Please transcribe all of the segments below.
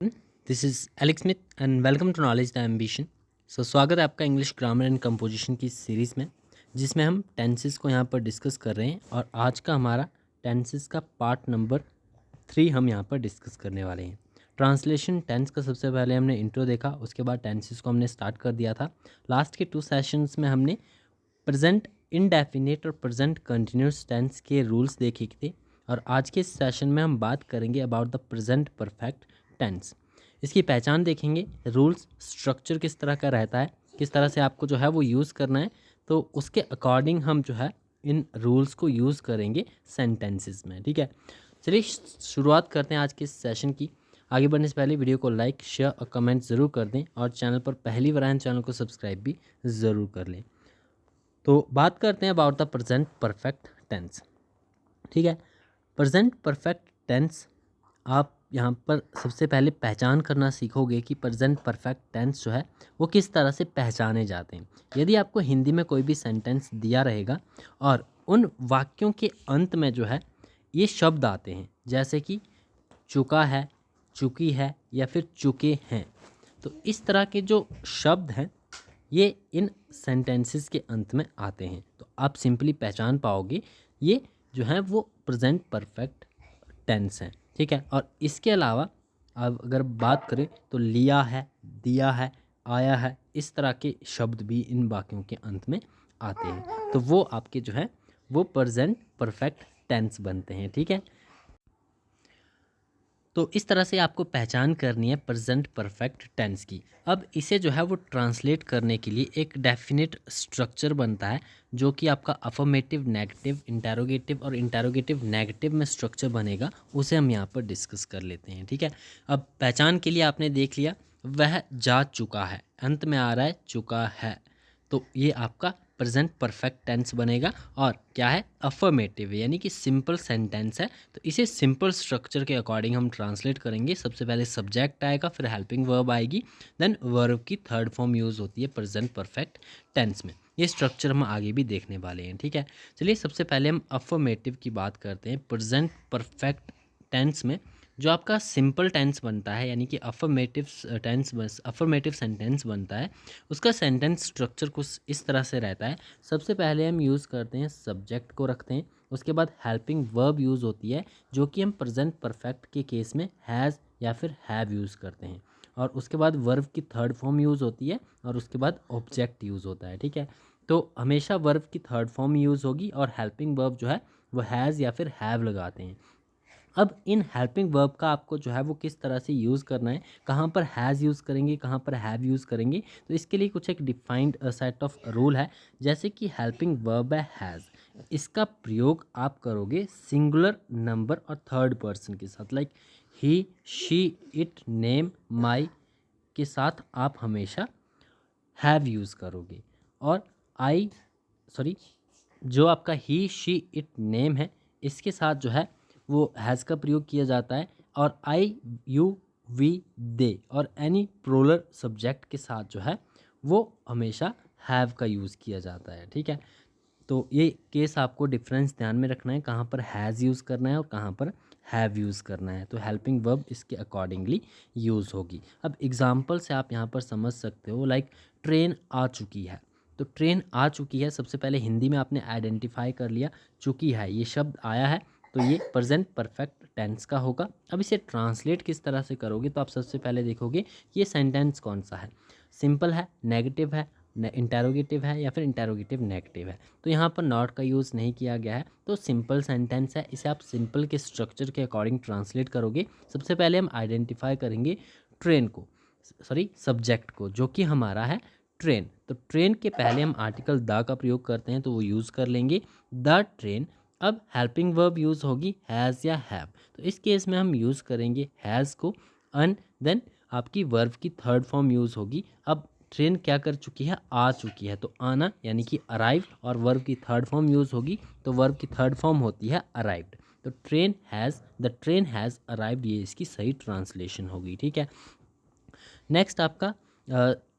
This is Alex Smith and welcome to knowledge the ambition. स्वागत है आपका English grammar and composition की series में, जिसमें हम टेंसेस को यहाँ पर डिस्कस कर रहे हैं। और आज का हमारा टेंसेस का पार्ट नंबर 3 हम यहाँ पर डिस्कस करने वाले हैं। ट्रांसलेशन टेंस का सबसे पहले हमने इंट्रो देखा, उसके बाद टेंसेस को हमने स्टार्ट कर दिया था। लास्ट के 2 सेशंस में हमने प्रेजेंट इनडेफिनिट और प्रेजेंट कंटिन्यूस टेंस के रूल्स देखे थे। और आज के सेशन में हम बात करेंगे about the present perfect tense. इसकी पहचान देखेंगे, रूल्स स्ट्रक्चर किस तरह का रहता है, किस तरह से आपको जो है वो यूज़ करना है, तो उसके अकॉर्डिंग हम जो है इन रूल्स को यूज़ करेंगे सेंटेंसेस में। ठीक है, चलिए शुरुआत करते हैं आज के सेशन की। आगे बढ़ने से पहले वीडियो को लाइक, शेयर और कमेंट ज़रूर कर दें, और चैनल पर पहली बार आए चैनल को सब्सक्राइब भी ज़रूर कर लें। तो बात करते हैं about the present perfect tense. ठीक है, प्रेजेंट परफेक्ट टेंस आप यहाँ पर सबसे पहले पहचान करना सीखोगे कि प्रेजेंट परफेक्ट टेंस जो है वो किस तरह से पहचाने जाते हैं। यदि आपको हिंदी में कोई भी सेंटेंस दिया रहेगा और उन वाक्यों के अंत में जो है ये शब्द आते हैं, जैसे कि चुका है, चुकी है या फिर चुके हैं, तो इस तरह के जो शब्द हैं ये इन सेंटेंसेस के अंत में आते हैं, तो आप सिंपली पहचान पाओगे ये जो है वो प्रेजेंट परफेक्ट टेंस हैं। ठीक है, और इसके अलावा अब अगर बात करें तो लिया है, दिया है, आया है, इस तरह के शब्द भी इन वाक्यों के अंत में आते हैं, तो वो आपके जो है वो प्रेजेंट परफेक्ट टेंस बनते हैं। ठीक है, तो इस तरह से आपको पहचान करनी है प्रेजेंट परफेक्ट टेंस की। अब इसे जो है वो ट्रांसलेट करने के लिए एक डेफिनेट स्ट्रक्चर बनता है, जो कि आपका अफर्मेटिव, नेगेटिव, इंटेरोगेटिव और इंटेरोगेटिव नेगेटिव में स्ट्रक्चर बनेगा। उसे हम यहाँ पर डिस्कस कर लेते हैं। ठीक है, अब पहचान के लिए आपने देख लिया, वह जा चुका है, अंत में आ रहा है चुका है, तो ये आपका प्रेजेंट परफेक्ट टेंस बनेगा। और क्या है, अफर्मेटिव, यानी कि सिंपल सेंटेंस है, तो इसे सिंपल स्ट्रक्चर के अकॉर्डिंग हम ट्रांसलेट करेंगे। सबसे पहले सब्जेक्ट आएगा, फिर हेल्पिंग वर्ब आएगी, देन वर्ब की थर्ड फॉर्म यूज़ होती है प्रेजेंट परफेक्ट टेंस में। ये स्ट्रक्चर हम आगे भी देखने वाले हैं। ठीक है, चलिए सबसे पहले हम अफर्मेटिव की बात करते हैं। प्रेजेंट परफेक्ट टेंस में जो आपका सिंपल टेंस बनता है, यानी कि अफर्मेटिव टेंस, अफर्मेटिव सेंटेंस बनता है, उसका सेंटेंस स्ट्रक्चर कुछ इस तरह से रहता है। सबसे पहले हम यूज़ करते हैं सब्जेक्ट को रखते हैं, उसके बाद हेल्पिंग वर्ब यूज़ होती है, जो कि हम प्रेजेंट परफेक्ट के केस में हैज़ या फिर हैव यूज़ करते हैं, और उसके बाद वर्ब की थर्ड फॉर्म यूज़ होती है, और उसके बाद ऑब्जेक्ट यूज़ होता है। ठीक है, तो हमेशा वर्ब की थर्ड फॉर्म यूज़ होगी, और हेल्पिंग वर्ब जो है वो हैज़ या फिर हैव लगाते हैं। अब इन हेल्पिंग वर्ब का आपको जो है वो किस तरह से यूज़ करना है, कहाँ पर हैज़ यूज़ करेंगे, कहाँ पर हैव यूज़ करेंगे, तो इसके लिए कुछ एक डिफाइंड सेट ऑफ रूल है। जैसे कि हेल्पिंग वर्ब है हैज़, इसका प्रयोग आप करोगे सिंगुलर नंबर और थर्ड पर्सन के साथ, like he, she, it, name, my के साथ आप हमेशा हैव यूज़ करोगे। और आई, सॉरी, जो आपका ही, शी, इट, नेम है, इसके साथ जो है वो हैज़ का प्रयोग किया जाता है। और आई, यू, वी, दे और एनी प्रोलर सब्जेक्ट के साथ जो है वो हमेशा हैव का यूज़ किया जाता है। ठीक है, तो ये केस आपको डिफरेंस ध्यान में रखना है, कहाँ पर हैज़ यूज़ करना है और कहाँ पर हैव यूज़ करना है, तो हेल्पिंग वर्ब इसके अकॉर्डिंगली यूज़ होगी। अब एग्जांपल से आप यहाँ पर समझ सकते हो, लाइक ट्रेन आ चुकी है, तो ट्रेन आ चुकी है, सबसे पहले हिंदी में आपने आइडेंटिफाई कर लिया, चुकी है ये शब्द आया है, तो ये प्रेजेंट परफेक्ट टेंस का होगा। अब इसे ट्रांसलेट किस तरह से करोगे, तो आप सबसे पहले देखोगे ये सेंटेंस कौन सा है, सिंपल है, नेगेटिव है, इंटेरोगेटिव है या फिर इंटेरोगेटिव नेगेटिव है। तो यहाँ पर नॉट का यूज़ नहीं किया गया है, तो सिंपल सेंटेंस है, इसे आप सिंपल के स्ट्रक्चर के अकॉर्डिंग ट्रांसलेट करोगे। सबसे पहले हम आइडेंटिफाई करेंगे ट्रेन को, सॉरी सब्जेक्ट को, जो कि हमारा है ट्रेन। तो ट्रेन के पहले हम आर्टिकल द का प्रयोग करते हैं, तो वो यूज़ कर लेंगे द ट्रेन। अब हेल्पिंग वर्ब यूज़ होगी हैज़ या हैव, तो इस केस में हम यूज़ करेंगे हैज़ को, एंड देन आपकी वर्ब की थर्ड फॉर्म यूज़ होगी। अब ट्रेन क्या कर चुकी है, आ चुकी है, तो आना यानी कि अराइव, और वर्ब की थर्ड फॉर्म यूज़ होगी, तो वर्ब की थर्ड फॉर्म होती है अराइव्ड। तो द ट्रेन हैज़ अराइव्ड, ये इसकी सही ट्रांसलेशन होगी। ठीक है, नेक्स्ट आपका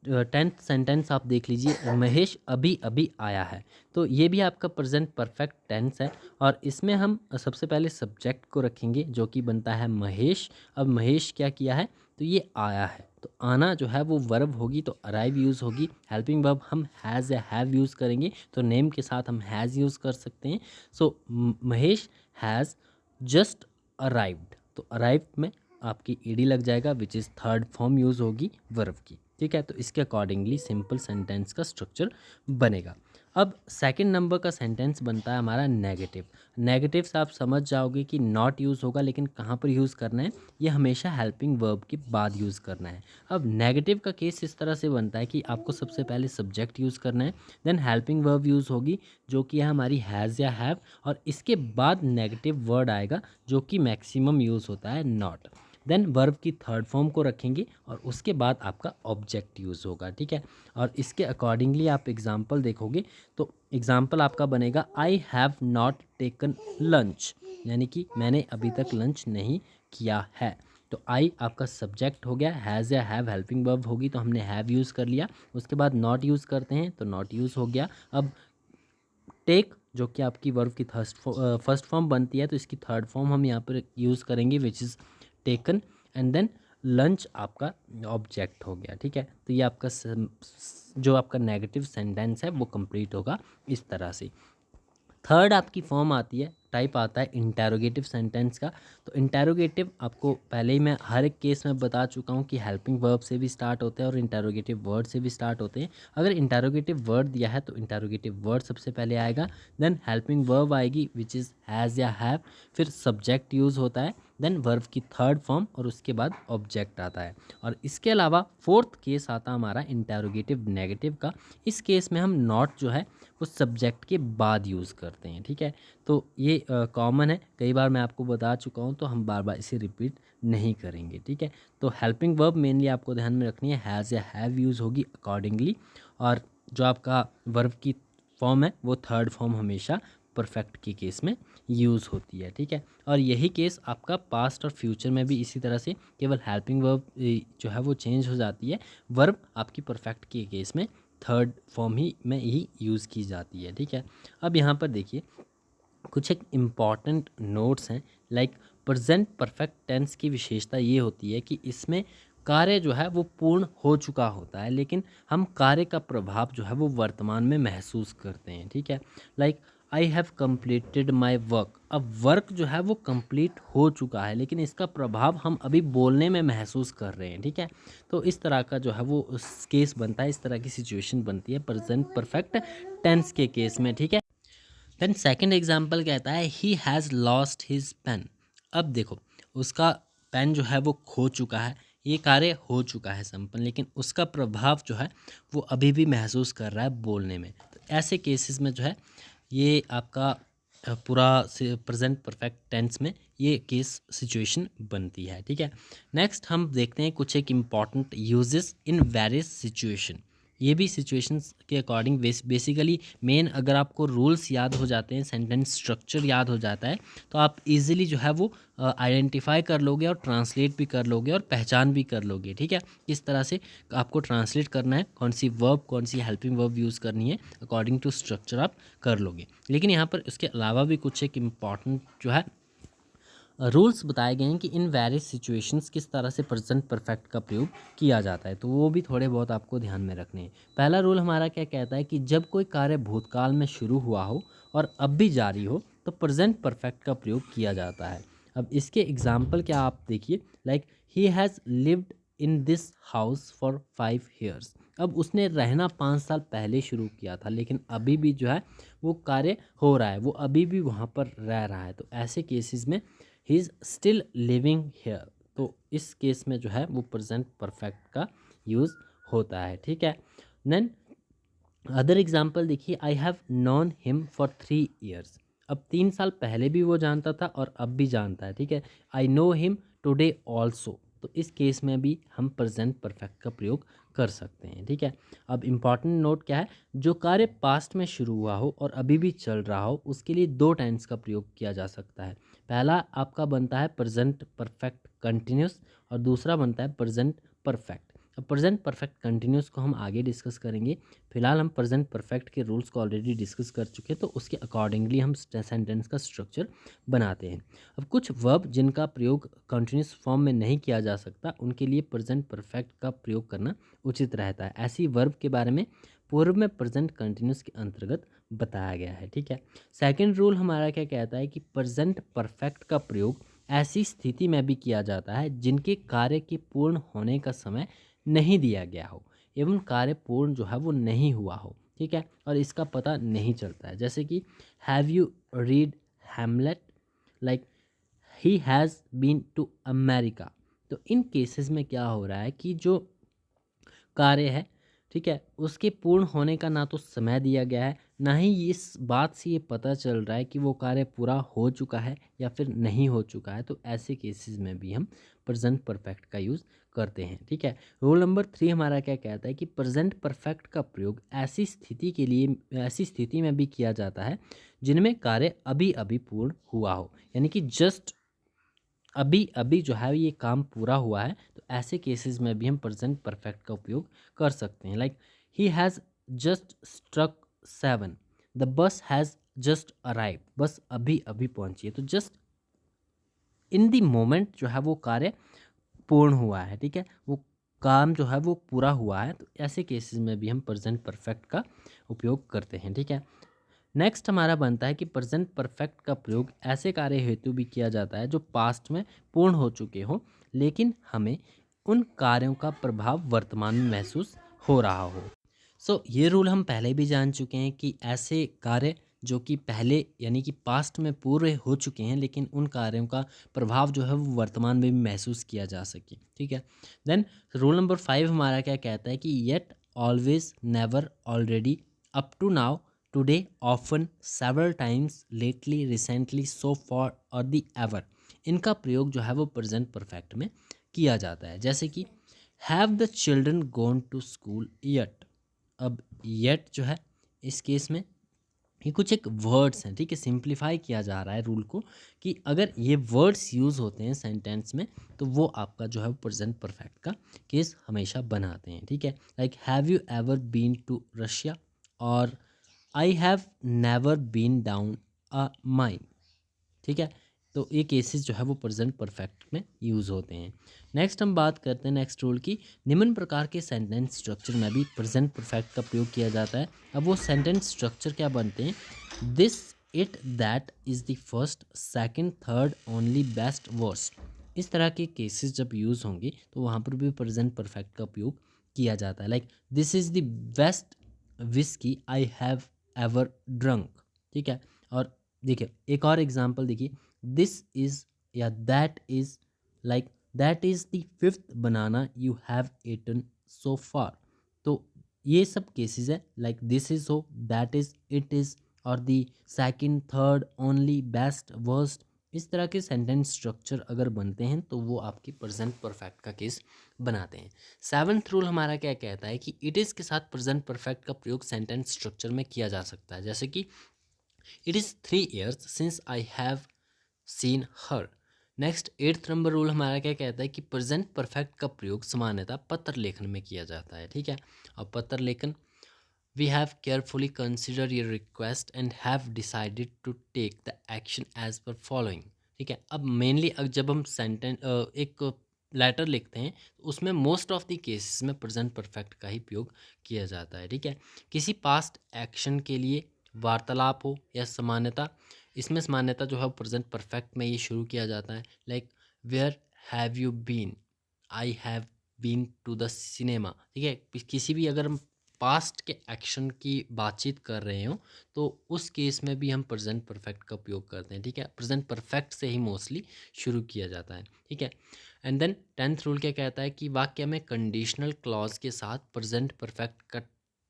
10th सेंटेंस आप देख लीजिए, महेश अभी अभी आया है, तो ये भी आपका प्रेजेंट परफेक्ट टेंस है, और इसमें हम सबसे पहले सब्जेक्ट को रखेंगे, जो कि बनता है महेश। अब महेश क्या किया है, तो ये आया है, तो आना जो है वो वर्ब होगी तो अराइव यूज़ होगी। हेल्पिंग वर्ब हम हैज़ या हैव यूज़ करेंगे तो नेम के साथ हम हैज़ यूज़ कर सकते हैं। सो महेश हैज़ जस्ट अराइव्ड, तो अराइव में आपकी ईडी लग जाएगा which is third form use होगी वर्ब की। ठीक है, तो इसके अकॉर्डिंगली सिंपल सेंटेंस का स्ट्रक्चर बनेगा। अब सेकंड नंबर का सेंटेंस बनता है हमारा नेगेटिव। नेगेटिव से आप समझ जाओगे कि नॉट यूज़ होगा, लेकिन कहाँ पर यूज़ करना है, ये हमेशा हेल्पिंग वर्ब के बाद यूज़ करना है। अब नेगेटिव का केस इस तरह से बनता है कि आपको सबसे पहले सब्जेक्ट यूज़ करना है, देन हेल्पिंग वर्ब यूज़ होगी जो कि है हमारी हैज़ या हैव, और इसके बाद नेगेटिव वर्ड आएगा जो कि मैक्सिमम यूज़ होता है नॉट। देन वर्ब की थर्ड फॉर्म को रखेंगे और उसके बाद आपका ऑब्जेक्ट यूज़ होगा। ठीक है, और इसके अकॉर्डिंगली आप एग्जाम्पल देखोगे तो एग्जाम्पल आपका बनेगा आई हैव नॉट टेकन लंच, यानी कि मैंने अभी तक लंच नहीं किया है। तो आई आपका सब्जेक्ट हो गया, हैज़ या हैव हेल्पिंग वर्ब होगी तो हमने हैव यूज़ कर लिया, उसके बाद नॉट यूज़ करते हैं तो नॉट यूज़ हो गया। अब टेक जो कि आपकी वर्ब की फर्स्ट फॉर्म बनती है तो इसकी थर्ड फॉर्म हम यहाँ पर यूज़ करेंगे which is taken, and then lunch आपका ऑब्जेक्ट हो गया। ठीक है, तो ये आपका जो आपका नेगेटिव सेंटेंस है वो कंप्लीट होगा इस तरह से। थर्ड आपकी फॉर्म आती है, टाइप आता है इंटेरोगेटिव सेंटेंस का। तो इंटेरोगेटिव आपको पहले ही मैं हर एक केस में बता चुका हूँ कि हेल्पिंग वर्ब से भी स्टार्ट होते हैं और इंटेरोगेटिव वर्ड से भी स्टार्ट होते हैं। अगर इंटेरोगेटिव वर्ड दिया है तो इंटेरोगेटिव वर्ड सबसे पहले आएगा, देन हेल्पिंग वर्ब आएगी विच इज़ हैज़ या हैव, फिर सब्जेक्ट यूज़ होता है, देन वर्ब की थर्ड फॉर्म और उसके बाद ऑब्जेक्ट आता है। और इसके अलावा फोर्थ केस आता हमारा इंटेरोगेटिव नेगेटिव का। इस केस में हम नॉट जो है वो सब्जेक्ट के बाद यूज़ करते हैं। ठीक है, तो ये कॉमन है, कई बार मैं आपको बता चुका हूँ तो हम बार बार इसे रिपीट नहीं करेंगे। ठीक है, तो हेल्पिंग वर्ब मेनली आपको ध्यान में रखनी है, हैज़ या हैव यूज़ होगी अकॉर्डिंगली, और जो आपका वर्ब की फॉर्म है वो थर्ड फॉर्म हमेशा परफेक्ट के केस में यूज़ होती है। ठीक है, और यही केस आपका पास्ट और फ्यूचर में भी इसी तरह से, केवल हेल्पिंग वर्ब जो है वो चेंज हो जाती है, वर्ब आपकी परफेक्ट के केस में थर्ड फॉर्म ही यूज़ की जाती है। ठीक है, अब यहाँ पर देखिए कुछ एक इम्पॉर्टेंट नोट्स हैं। लाइक प्रेजेंट परफेक्ट टेंस की विशेषता ये होती है कि इसमें कार्य जो है वो पूर्ण हो चुका होता है, लेकिन हम कार्य का प्रभाव जो है वो वर्तमान में महसूस करते हैं। ठीक है, like I have completed my work. अब वर्क जो है वो कंप्लीट हो चुका है, लेकिन इसका प्रभाव हम अभी बोलने में महसूस कर रहे हैं। ठीक है, तो इस तरह का जो है वो केस बनता है, इस तरह की सिचुएशन बनती है प्रेजेंट परफेक्ट टेंस के केस में। ठीक है, देन सेकंड एग्जाम्पल कहता है he has lost his pen. अब देखो उसका पेन जो है वो खो चुका है, ये कार्य हो चुका है संपन्न, लेकिन उसका प्रभाव जो है वो अभी भी महसूस कर रहा है बोलने में। तो ऐसे केसेस में जो है ये आपका पूरा प्रेजेंट परफेक्ट टेंस में ये केस सिचुएशन बनती है। ठीक है, नेक्स्ट हम देखते हैं कुछ एक important uses in various situation. ये भी सिचुएशंस के अकॉर्डिंग बेसिकली मेन, अगर आपको रूल्स याद हो जाते हैं, सेंटेंस स्ट्रक्चर याद हो जाता है, तो आप इजीली जो है वो आइडेंटिफाई कर लोगे और ट्रांसलेट भी कर लोगे और पहचान भी कर लोगे। ठीक है, किस तरह से आपको ट्रांसलेट करना है, कौन सी वर्ब कौन सी हेल्पिंग वर्ब यूज़ करनी है, अकॉर्डिंग टू स्ट्रक्चर आप कर लोगे। लेकिन यहाँ पर इसके अलावा भी कुछ एक इम्पॉर्टेंट जो है रूल्स बताए गए हैं कि इन वेरियस सिचुएशंस किस तरह से प्रेजेंट परफेक्ट का प्रयोग किया जाता है, तो वो भी थोड़े बहुत आपको ध्यान में रखने हैं। पहला रूल हमारा क्या कहता है कि जब कोई कार्य भूतकाल में शुरू हुआ हो और अब भी जारी हो तो प्रेजेंट परफेक्ट का प्रयोग किया जाता है। अब इसके एग्जाम्पल क्या आप देखिए, like he has lived in this house for 5 years। अब उसने रहना 5 साल पहले शुरू किया था, लेकिन अभी भी जो है वो कार्य हो रहा है, वो अभी भी वहाँ पर रह रहा है। तो ऐसे केसेस में he is still living here, तो इस केस में जो है वो प्रेजेंट परफेक्ट का यूज़ होता है। ठीक है, देन अदर एग्जाम्पल देखिए, I have non him for 3 years। अब 3 साल पहले भी वो जानता था और अब भी जानता है। ठीक है, I know him today also, तो इस केस में भी हम प्रेजेंट परफेक्ट का प्रयोग कर सकते हैं। ठीक है, अब इम्पॉर्टेंट नोट क्या है, जो कार्य पास्ट में शुरू हुआ हो और अभी भी चल रहा हो उसके लिए दो टेंस का प्रयोग किया जा सकता है। पहला आपका बनता है प्रेजेंट परफेक्ट कंटिन्यूस और दूसरा बनता है प्रेजेंट परफेक्ट। अब प्रेजेंट परफेक्ट कंटिन्यूस को हम आगे डिस्कस करेंगे। फिलहाल हम प्रेजेंट परफेक्ट के रूल्स को ऑलरेडी डिस्कस कर चुके हैं, तो उसके अकॉर्डिंगली हम सेंटेंस का स्ट्रक्चर बनाते हैं। अब कुछ वर्ब जिनका प्रयोग कंटिन्यूस फॉर्म में नहीं किया जा सकता, उनके लिए प्रेजेंट परफेक्ट का प्रयोग करना उचित रहता है। ऐसी वर्ब के बारे में पूर्व में प्रेजेंट कंटिन्यूस के अंतर्गत बताया गया है। ठीक है, सेकंड रूल हमारा क्या कहता है कि प्रेजेंट परफेक्ट का प्रयोग ऐसी स्थिति में भी किया जाता है जिनके कार्य के पूर्ण होने का समय नहीं दिया गया हो एवं कार्य पूर्ण जो है वो नहीं हुआ हो। ठीक है, और इसका पता नहीं चलता है। जैसे कि have you read Hamlet, like he has been to America. तो इन केसेस में क्या हो रहा है कि जो कार्य है, ठीक है, उसके पूर्ण होने का ना तो समय दिया गया है, ना ही इस बात से ये पता चल रहा है कि वो कार्य पूरा हो चुका है या फिर नहीं हो चुका है। तो ऐसे केसेस में भी हम प्रेजेंट परफेक्ट का यूज़ करते हैं। ठीक है, रूल नंबर 3 हमारा क्या कहता है कि प्रेजेंट परफेक्ट का प्रयोग ऐसी स्थिति में भी किया जाता है जिनमें कार्य अभी अभी पूर्ण हुआ हो, यानी कि जस्ट अभी अभी जो है ये काम पूरा हुआ है। तो ऐसे केसेस में भी हम प्रेजेंट परफेक्ट का उपयोग कर सकते हैं। Like he has just struck 7, the bus has just arrive, बस अभी अभी पहुंची है। तो जस्ट इन द मोमेंट जो है वो कार्य पूर्ण हुआ है। ठीक है, वो काम जो है वो पूरा हुआ है। तो ऐसे केसेस में भी हम प्रेजेंट परफेक्ट का उपयोग करते हैं। ठीक है, नेक्स्ट हमारा बनता है कि प्रेजेंट परफेक्ट का प्रयोग ऐसे कार्य हेतु भी किया जाता है जो पास्ट में पूर्ण हो चुके हों, लेकिन हमें उन कार्यों का प्रभाव वर्तमान में महसूस हो रहा हो। ये रूल हम पहले भी जान चुके हैं कि ऐसे कार्य जो कि पहले यानी कि पास्ट में पूरे हो चुके हैं, लेकिन उन कार्यों का प्रभाव जो है वो वर्तमान में भी महसूस किया जा सके। ठीक है, देन रूल नंबर 5 हमारा क्या कहता है कि yet, always, never, already, up to now, today, often, several times, lately, recently, so far और दी एवर, इनका प्रयोग जो है वो प्रेजेंट परफेक्ट में किया जाता है। जैसे कि have the children gone to school yet. अब येट जो है इस केस में ये कुछ एक वर्ड्स हैं। ठीक है, सिंप्लीफाई किया जा रहा है रूल को कि अगर ये वर्ड्स यूज़ होते हैं सेंटेंस में तो वो आपका जो है प्रेजेंट परफेक्ट का केस हमेशा बनाते हैं। ठीक है, like have you ever been to Russia और I have never been down a mine. ठीक है, तो ये केसेस जो है वो प्रेजेंट परफेक्ट में यूज़ होते हैं। नेक्स्ट हम बात करते हैं नेक्स्ट रूल की, निम्न प्रकार के सेंटेंस स्ट्रक्चर में भी प्रेजेंट परफेक्ट का प्रयोग किया जाता है। अब वो सेंटेंस स्ट्रक्चर क्या बनते हैं, this, it, that, is the first, second, third, only, best, worst. इस तरह के केसेस जब यूज़ होंगे तो वहाँ पर भी प्रेजेंट परफेक्ट का उपयोग किया जाता है। Like this is the best whisky I have ever drunk. ठीक है, और देखिए एक और एग्जांपल देखिए, दिस इज या that is, like that is the fifth banana you have eaten so far. तो ये सब केसेस है, लाइक दिस इज हो, दैट इज, इट इज, और the second, third, only, best, worst. इस तरह के सेंटेंस स्ट्रक्चर अगर बनते हैं तो वो आपकी प्रेजेंट परफेक्ट का केस बनाते हैं। सेवन्थ रूल हमारा क्या कहता है कि इट इज़ के साथ प्रेजेंट परफेक्ट का प्रयोग सेंटेंस स्ट्रक्चर में किया जा सकता है। जैसे कि it is 3 years since I have seen her. Next eighth number rule हमारा क्या कहता है कि प्रेजेंट परफेक्ट का प्रयोग सामान्यतः पत्र लेखन में किया जाता है। ठीक है, और पत्र लेखन, we have carefully consider your request and have decided to take the action as per following. ठीक है, अब मेनली जब हम एक लेटर लिखते हैं तो उसमें मोस्ट ऑफ द केसेस में प्रेजेंट परफेक्ट का ही प्रयोग किया जाता है। ठीक है, किसी पास्ट एक्शन के लिए वार्तालाप हो या सामान्यता, इसमें सामान्यता जो है प्रेजेंट परफेक्ट में ये शुरू किया जाता है। Like where have you been, I have been to the cinema. ठीक है, किसी भी अगर हम पास्ट के एक्शन की बातचीत कर रहे हो तो उस केस में भी हम प्रेजेंट परफेक्ट का उपयोग करते हैं। ठीक है, प्रेजेंट परफेक्ट से ही मोस्टली शुरू किया जाता है। ठीक है, एंड देन टेंथ रूल क्या कहता है कि वाक्य में कंडीशनल क्लॉज के साथ प्रेजेंट परफेक्ट का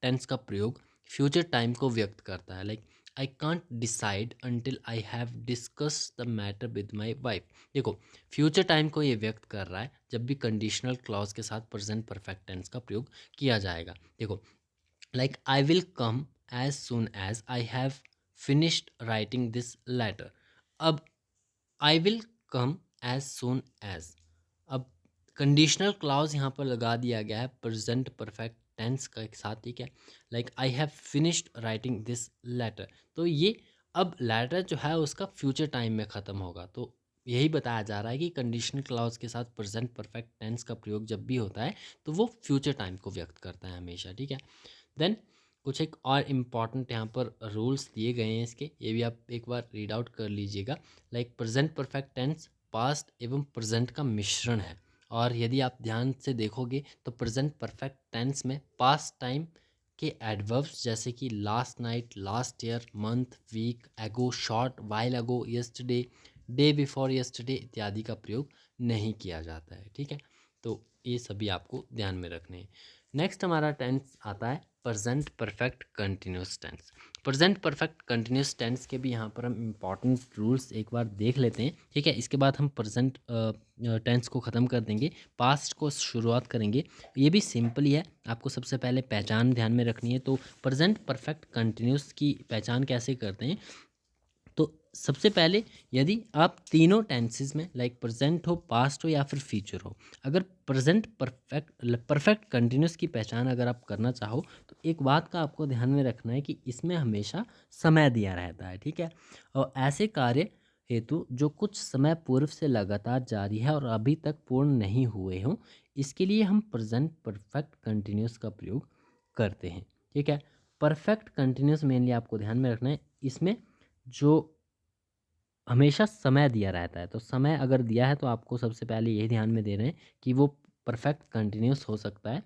टेंस का प्रयोग फ्यूचर टाइम को व्यक्त करता है। Like I can't decide until I have discuss the matter with my wife. देखो फ्यूचर टाइम को ये व्यक्त कर रहा है जब भी कंडीशनल क्लॉज के साथ प्रेजेंट परफेक्ट टेंस का प्रयोग किया जाएगा। देखो like I will come as soon as I have finished writing this letter. अब I will come as soon as, अब कंडीशनल क्लॉज यहाँ पर लगा दिया गया है प्रेजेंट परफेक्ट टेंस का एक साथ, ठीक है। Like I have finished writing this letter, तो ये अब लेटर जो है उसका फ्यूचर टाइम में ख़त्म होगा। तो यही बताया जा रहा है कि कंडीशनल क्लॉज के साथ प्रेजेंट परफेक्ट टेंस का प्रयोग जब भी होता है तो वो फ्यूचर टाइम को व्यक्त करता है हमेशा, ठीक है। देन कुछ एक और इम्पॉर्टेंट यहाँ पर रूल्स दिए गए हैं इसके, ये भी आप एक बार रीड आउट कर लीजिएगा। Like present perfect tense past एवं प्रेजेंट का मिश्रण है, और यदि आप ध्यान से देखोगे तो प्रेजेंट परफेक्ट टेंस में पास्ट टाइम के एडवर्ब्स जैसे कि last night, last year, month, week, ago, short while ago, yesterday, day before yesterday इत्यादि का प्रयोग नहीं किया जाता है, ठीक है। तो ये सभी आपको ध्यान में रखने हैं। नेक्स्ट हमारा टेंस आता है present perfect continuous tense. Present perfect continuous tense के भी यहाँ पर हम इम्पॉर्टेंट रूल्स एक बार देख लेते हैं, ठीक है। इसके बाद हम प्रेजेंट टेंस को ख़त्म कर देंगे, पास्ट को शुरुआत करेंगे। ये भी सिंपल ही है, आपको सबसे पहले पहचान ध्यान में रखनी है। तो प्रेजेंट परफेक्ट कंटिन्यूस की पहचान कैसे करते हैं, तो सबसे पहले यदि आप तीनों टेंसेस में लाइक प्रेजेंट हो, पास्ट हो या फिर फ्यूचर हो, अगर प्रेजेंट परफेक्ट कंटिन्यूस की पहचान अगर आप करना चाहो तो एक बात का आपको ध्यान में रखना है कि इसमें हमेशा समय दिया रहता है, ठीक है। और ऐसे कार्य हेतु जो कुछ समय पूर्व से लगातार जारी है और अभी तक पूर्ण नहीं हुए हों, इसके लिए हम प्रेजेंट परफेक्ट कंटिन्यूस का प्रयोग करते हैं, ठीक है। परफेक्ट कंटिन्यूस मेनली आपको ध्यान में रखना है, इसमें जो हमेशा समय दिया रहता है। तो समय अगर दिया है तो आपको सबसे पहले यही ध्यान में दे रहे हैं कि वो परफेक्ट कंटिन्यूस हो सकता है।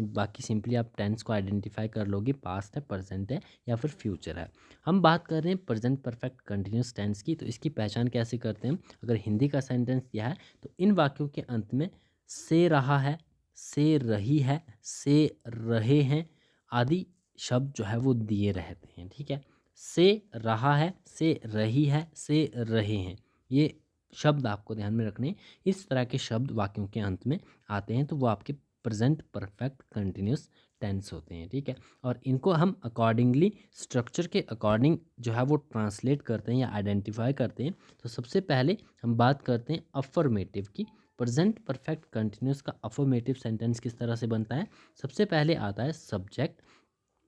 बाकी सिंपली आप टेंस को आइडेंटिफाई कर लोगे, पास्ट है, प्रेजेंट है या फिर फ्यूचर है। हम बात कर रहे हैं प्रेजेंट परफेक्ट कंटिन्यूस टेंस की, तो इसकी पहचान कैसे करते हैं। अगर हिंदी का सेंटेंस दिया है तो इन वाक्यों के अंत में से रहा है, से रही है, से रहे हैं आदि शब्द जो है वो दिए रहते हैं, ठीक है। से रहा है, से रही है, से रहे हैं, ये शब्द आपको ध्यान में रखने। इस तरह के शब्द वाक्यों के अंत में आते हैं तो वो आपके प्रेजेंट परफेक्ट कंटिन्यूस टेंस होते हैं, ठीक है। और इनको हम अकॉर्डिंगली स्ट्रक्चर के अकॉर्डिंग जो है वो ट्रांसलेट करते हैं या आइडेंटिफाई करते हैं। तो सबसे पहले हम बात करते हैं अफर्मेटिव की। प्रेजेंट परफेक्ट कंटिन्यूस का अफर्मेटिव सेंटेंस किस तरह से बनता है। सबसे पहले आता है सब्जेक्ट,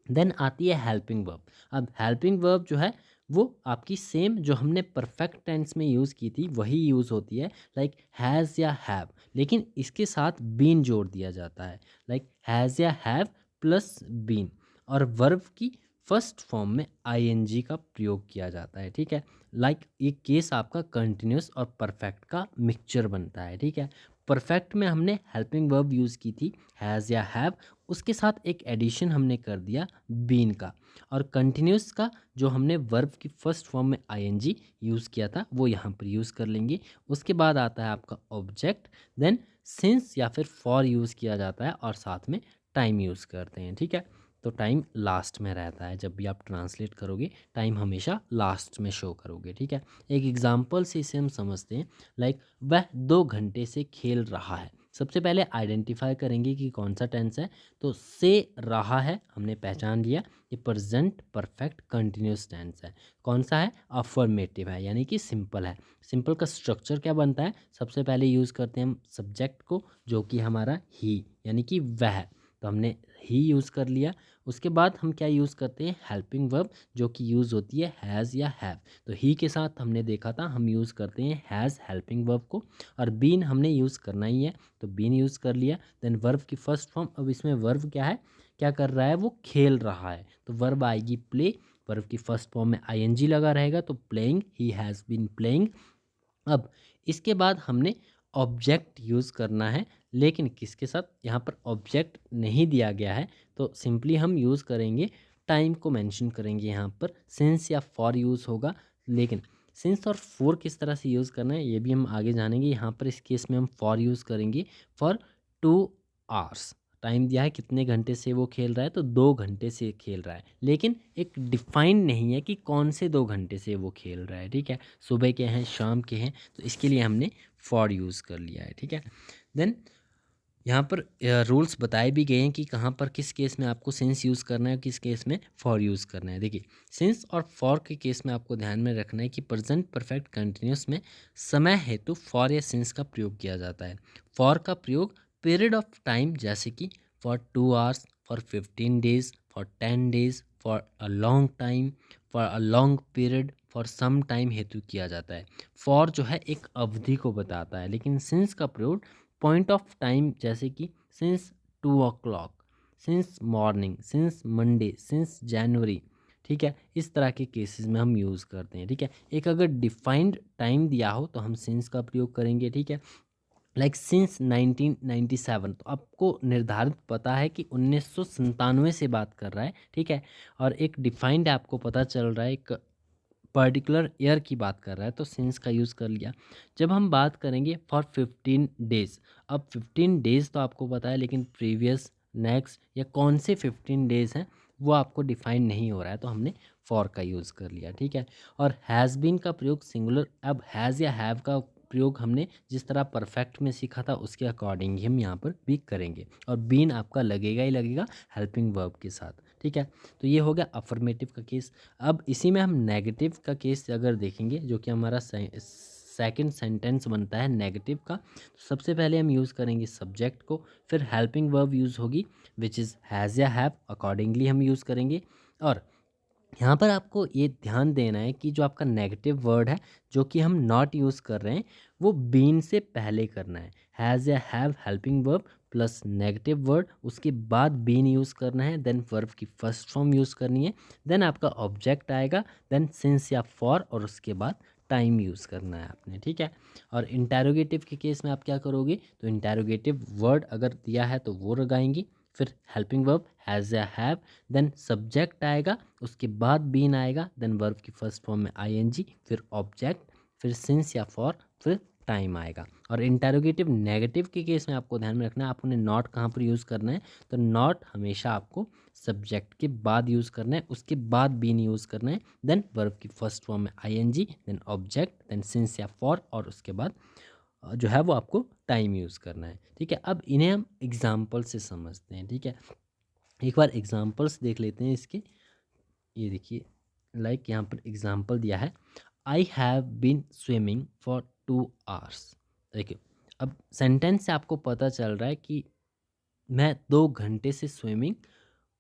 देन आती है हेल्पिंग वर्ब। अब हेल्पिंग वर्ब जो है वो आपकी सेम जो हमने परफेक्ट टेंस में यूज़ की थी वही यूज़ होती है, लाइक हैज़ या हैव, लेकिन इसके साथ बीन जोड़ दिया जाता है, लाइक हैज़ या हैव प्लस बीन। और वर्ब की फर्स्ट फॉर्म में आईएनजी का प्रयोग किया जाता है, ठीक है। लाइक ये केस आपका कंटिन्यूस और परफेक्ट का मिक्सचर बनता है, ठीक है। परफेक्ट में हमने हेल्पिंग वर्ब यूज़ की थी हैज़ या हैव, उसके साथ एक एडिशन हमने कर दिया बीन का। और कंटिन्यूस का जो हमने वर्ब की फर्स्ट फॉर्म में आईएनजी यूज़ किया था वो यहाँ पर यूज़ कर लेंगे। उसके बाद आता है आपका ऑब्जेक्ट, देन सिंस या फिर फॉर यूज़ किया जाता है और साथ में टाइम यूज़ करते हैं, ठीक है। तो टाइम लास्ट में रहता है, जब भी आप ट्रांसलेट करोगे टाइम हमेशा लास्ट में शो करोगे, ठीक है। एक एग्जाम्पल से इसे हम समझते हैं, लाइक वह 2 घंटे से खेल रहा है। सबसे पहले आइडेंटिफाई करेंगे कि कौन सा टेंस है, तो से रहा है हमने पहचान लिया, ये प्रेजेंट परफेक्ट कंटिन्यूस टेंस है। कौन सा है, अफर्मेटिव है, यानी कि सिंपल है। सिंपल का स्ट्रक्चर क्या बनता है, सबसे पहले यूज़ करते हैं हम सब्जेक्ट को जो कि हमारा ही यानी कि वह, तो हमने ही यूज़ कर लिया। उसके बाद हम क्या यूज़ करते हैं, हेल्पिंग वर्ब जो कि यूज़ होती है हैज़ या हैव। तो ही के साथ हमने देखा था हम यूज़ करते हैं हैज़ हेल्पिंग वर्ब को, और बीन हमने यूज़ करना ही है तो बीन यूज़ कर लिया। देन वर्ब की फर्स्ट फॉर्म, अब इसमें वर्ब क्या है, क्या कर रहा है, वो खेल रहा है, तो वर्ब आएगी प्ले। वर्ब की फर्स्ट फॉर्म में आईएनजी लगा रहेगा तो playing, he has been playing. अब इसके बाद हमने ऑब्जेक्ट यूज़ करना है, लेकिन किसके साथ, यहाँ पर ऑब्जेक्ट नहीं दिया गया है तो सिंपली हम यूज़ करेंगे टाइम को मेंशन करेंगे। यहाँ पर सिंस या फॉर यूज़ होगा, लेकिन सिंस और फॉर किस तरह से यूज़ करना है ये भी हम आगे जानेंगे। यहाँ पर इस केस में हम फॉर यूज़ करेंगे फॉर 2 आवर्स। टाइम दिया है कितने घंटे से वो खेल रहा है, तो 2 घंटे से खेल रहा है, लेकिन एक डिफाइन नहीं है कि कौन से 2 घंटे से वो खेल रहा है, ठीक है। सुबह के हैं, शाम के हैं, तो इसके लिए हमने फॉर यूज़ कर लिया है, ठीक है। देन यहाँ पर रूल्स बताए भी गए हैं कि कहाँ पर किस केस में आपको सिंस यूज़ करना है, किस केस में फॉर यूज़ करना है। देखिए, सिंस और फॉर के केस में आपको ध्यान में रखना है कि प्रेजेंट परफेक्ट कंटिन्यूस में समय हेतु फॉर या सिंस का प्रयोग किया जाता है। फॉर का प्रयोग पीरियड ऑफ टाइम जैसे कि for 2 hours, for 15 days, for 10 days, for a long time, for a long period, for some time हेतु किया जाता है। फॉर जो है एक अवधि को बताता है, लेकिन सिंस का प्रयोग पॉइंट ऑफ टाइम जैसे कि since 2 o'clock, since morning, since Monday, since January, ठीक है, इस तरह के केसेस में हम यूज़ करते हैं। ठीक है, एक अगर डिफाइंड टाइम दिया हो तो हम सिंस का प्रयोग करेंगे। ठीक है, लाइक सिंस 1997, तो आपको निर्धारित पता है कि 1997 से बात कर रहा है। ठीक है, और एक डिफाइंड आपको पता चल रहा है, एक पर्टिकुलर ईयर की बात कर रहा है, तो सिंस का यूज़ कर लिया। जब हम बात करेंगे फॉर 15 डेज, अब 15 डेज तो आपको पता है, लेकिन प्रीवियस, नेक्स्ट या कौन से 15 डेज हैं वो आपको डिफाइन नहीं हो रहा है, तो हमने फॉर का यूज़ कर लिया। ठीक है, और हैज़ बीन का प्रयोग सिंगुलर, अब हैज़ या हैव का प्रयोग हमने जिस तरह परफेक्ट में सीखा था उसके अकॉर्डिंग ही हम यहाँ पर भी करेंगे, और बीन आपका लगेगा ही लगेगा हेल्पिंग वर्ब के साथ। ठीक है, तो ये हो गया अफर्मेटिव का केस। अब इसी में हम नेगेटिव का केस अगर देखेंगे, जो कि हमारा सेकंड सेंटेंस बनता है नेगेटिव का, तो सबसे पहले हम यूज़ करेंगे सब्जेक्ट को, फिर हेल्पिंग वर्ब यूज़ होगी विच इज़ हैज़ या हैव, अकॉर्डिंगली हम यूज़ करेंगे। और यहाँ पर आपको ये ध्यान देना है कि जो आपका नेगेटिव वर्ड है जो कि हम नॉट यूज़ कर रहे हैं, वो बीन से पहले करना है। हैज़ या have helping verb plus negative word, उसके बाद बीन यूज़ करना है, देन वर्ब की फर्स्ट फॉर्म यूज़ करनी है, देन आपका ऑब्जेक्ट आएगा, देन सिंस या फॉर, और उसके बाद टाइम यूज़ करना है आपने। ठीक है, और इंटेरोगेटिव के केस में आप क्या करोगे, तो इंटेरोगेटिव वर्ड अगर दिया है तो वो लगाएंगे, फिर हेल्पिंग वर्ब हैज़ या हैव, देन सब्जेक्ट आएगा, उसके बाद बीन आएगा, देन वर्ब की फर्स्ट फॉर्म में आईएनजी, फिर ऑब्जेक्ट, फिर सिंस या फॉर, फिर टाइम आएगा। और इंटेरोगेटिव नेगेटिव के केस में आपको ध्यान में रखना है, आपको नॉट कहाँ पर यूज़ करना है, तो नॉट हमेशा आपको सब्जेक्ट के बाद यूज़ करना है, उसके बाद बीन यूज़ करना है, देन वर्ब की फर्स्ट फॉर्म में ING, then object, then since या फॉर, और उसके बाद जो है वो आपको टाइम यूज़ करना है। ठीक है, अब इन्हें हम एग्जाम्पल से समझते हैं। ठीक है, एक बार एग्जाम्पल्स देख लेते हैं इसके। ये देखिए, लाइक यहाँ पर एग्जाम्पल दिया है, I have been swimming for 2 hours. देखिए, अब सेंटेंस से आपको पता चल रहा है कि मैं 2 घंटे से स्विमिंग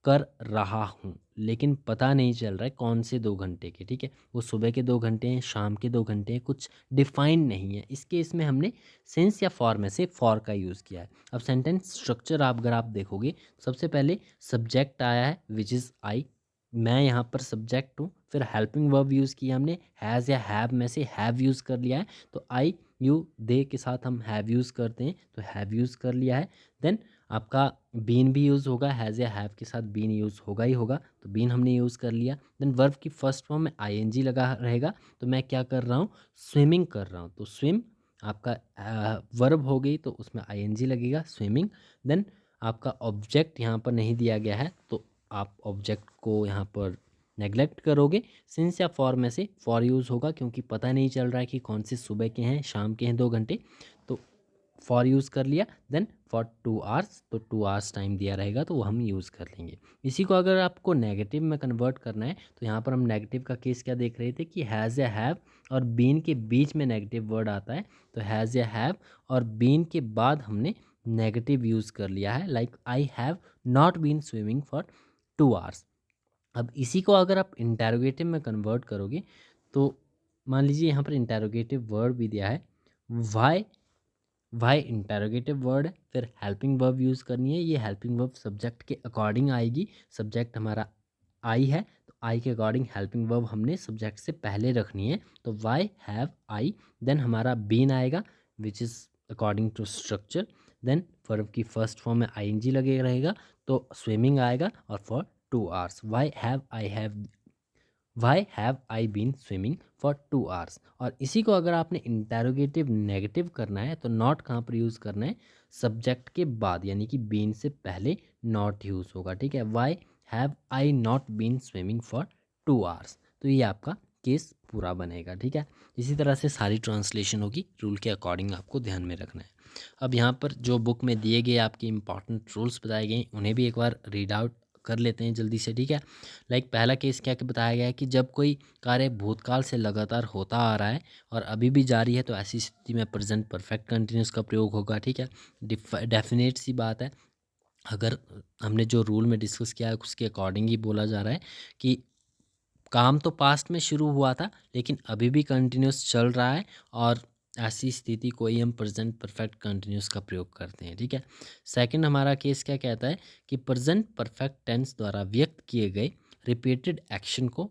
कर रहा हूँ, लेकिन पता नहीं चल रहा है कौन से 2 घंटे के। ठीक है, वो सुबह के 2 घंटे हैं, शाम के 2 घंटे हैं, कुछ डिफाइन नहीं है। इस केस में हमने सेंस या फॉर में से फॉर का यूज़ किया है। अब सेंटेंस स्ट्रक्चर आप अगर आप देखोगे, सबसे पहले सब्जेक्ट आया है विच इज़ आई, मैं यहाँ पर सब्जेक्ट हूँ, फिर हेल्पिंग वर्ब यूज़ किया हमने, हैज़ या हैव में से हैव यूज़ कर लिया है, तो आई, यू, दे के साथ हम हैव यूज़ करते हैं, तो हैव यूज़ कर लिया है। देन आपका बीन भी यूज़ होगा, हैज़ या हैव के साथ बीन यूज़ होगा ही होगा, तो बीन हमने यूज़ कर लिया। देन वर्ब की फर्स्ट फॉर्म में आईएनजी लगा रहेगा, तो मैं क्या कर रहा हूँ, स्विमिंग कर रहा हूँ, तो स्विम आपका वर्ब हो गई, तो उसमें आईएनजी लगेगा, स्विमिंग। देन आपका ऑब्जेक्ट यहाँ पर नहीं दिया गया है, तो आप ऑब्जेक्ट को यहाँ पर नेग्लेक्ट करोगे। सिंस या फॉर में से फॉर यूज़ होगा, क्योंकि पता नहीं चल रहा है कि कौन से सुबह के हैं, शाम के हैं 2 घंटे, तो फॉर यूज़ कर लिया। देन फॉर 2 आवर्स, तो 2 आवर्स टाइम दिया रहेगा, तो वो हम यूज़ कर लेंगे। इसी को अगर आपको नेगेटिव में कन्वर्ट करना है, तो यहाँ पर हम नेगेटिव का केस क्या देख रहे थे कि हैज़ या हैव और बीन के बीच में नेगेटिव वर्ड आता है, तो हैज़ या हैव और बीन के बाद हमने नेगेटिव यूज़ कर लिया है, like I have not been swimming for 2 hours. अब इसी को अगर आप इंटेरोगेटिव में कन्वर्ट करोगे, तो मान लीजिए यहाँ पर इंटेरोगेटिव वर्ड भी दिया है, वाई, वाई इंटेरोगेटिव वर्ड है, फिर हेल्पिंग वर्ब यूज़ करनी है। ये हेल्पिंग वर्ब सब्जेक्ट के अकॉर्डिंग आएगी, सब्जेक्ट हमारा आई है, तो आई के अकॉर्डिंग हेल्पिंग वर्ब हमने सब्जेक्ट से पहले रखनी है, तो वाई हैव आई, देन हमारा बीन आएगा which is according to structure, then verb की फर्स्ट फॉर्म में आईएनजी लगे रहेगा, तो स्विमिंग आएगा, और for 2 hours, why have I been swimming for 2 hours. और इसी को अगर आपने इंटेरोगेटिव नेगेटिव करना है, तो नॉट कहाँ पर यूज़ करना है, सब्जेक्ट के बाद, यानी कि बीन से पहले नॉट यूज़ होगा। ठीक है, why have I not been swimming for 2 hours, तो ये आपका केस पूरा बनेगा। ठीक है, इसी तरह से सारी ट्रांसलेशन होगी, रूल के अकॉर्डिंग आपको ध्यान में रखना है। अब यहाँ पर जो बुक में दिए गए आपके इंपॉर्टेंट रूल्स बताए गए उन्हें भी एक बार रीड आउट कर लेते हैं जल्दी से, ठीक है। लाइक पहला केस क्या क्या बताया गया है कि जब कोई कार्य भूतकाल से लगातार होता आ रहा है और अभी भी जारी है तो ऐसी स्थिति में प्रेजेंट परफेक्ट कंटिन्यूस का प्रयोग होगा, ठीक है। डेफिनेट सी बात है, अगर हमने जो रूल में डिस्कस किया है उसके अकॉर्डिंग ही बोला जा रहा है कि काम तो पास्ट में शुरू हुआ था लेकिन अभी भी कंटिन्यूस चल रहा है और ऐसी स्थिति को ही हम प्रेजेंट परफेक्ट कंटिन्यूस का प्रयोग करते हैं, ठीक है। सेकंड हमारा केस क्या कहता है कि प्रेजेंट परफेक्ट टेंस द्वारा व्यक्त किए गए रिपीटेड एक्शन को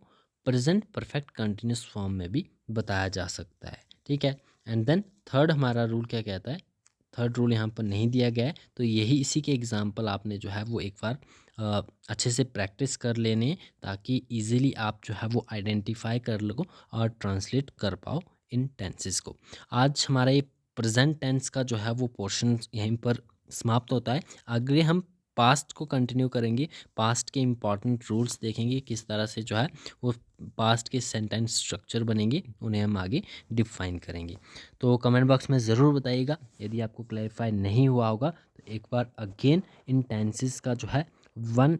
प्रेजेंट परफेक्ट कंटिन्यूस फॉर्म में भी बताया जा सकता है, ठीक है। एंड देन थर्ड हमारा रूल क्या कहता है, थर्ड रूल यहाँ पर नहीं दिया गया है तो यही इसी के एग्जाम्पल आपने जो है वो एक बार अच्छे से प्रैक्टिस कर लेने ताकि इजीली आप जो है वो आइडेंटिफाई कर लो और ट्रांसलेट कर पाओ इन टेंसेस को। आज हमारा ये प्रेजेंट टेंस का जो है वो पोर्शन यहीं पर समाप्त होता है। आगे हम पास्ट को कंटिन्यू करेंगे, पास्ट के इम्पॉर्टेंट रूल्स देखेंगे, किस तरह से जो है वो पास्ट के सेंटेंस स्ट्रक्चर बनेंगे, उन्हें हम आगे डिफाइन करेंगे। तो कमेंट बॉक्स में ज़रूर बताइएगा यदि आपको क्लैरिफाई नहीं हुआ होगा तो एक बार अगेन इन टेंसेस का जो है वन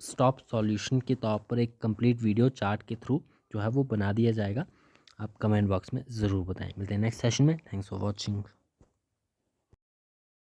स्टॉप सॉल्यूशन के तौर पर एक कंप्लीट वीडियो चार्ट के थ्रू जो है वो बना दिया जाएगा। आप कमेंट बॉक्स में ज़रूर बताएं। मिलते हैं नेक्स्ट सेशन में। Thanks for watching.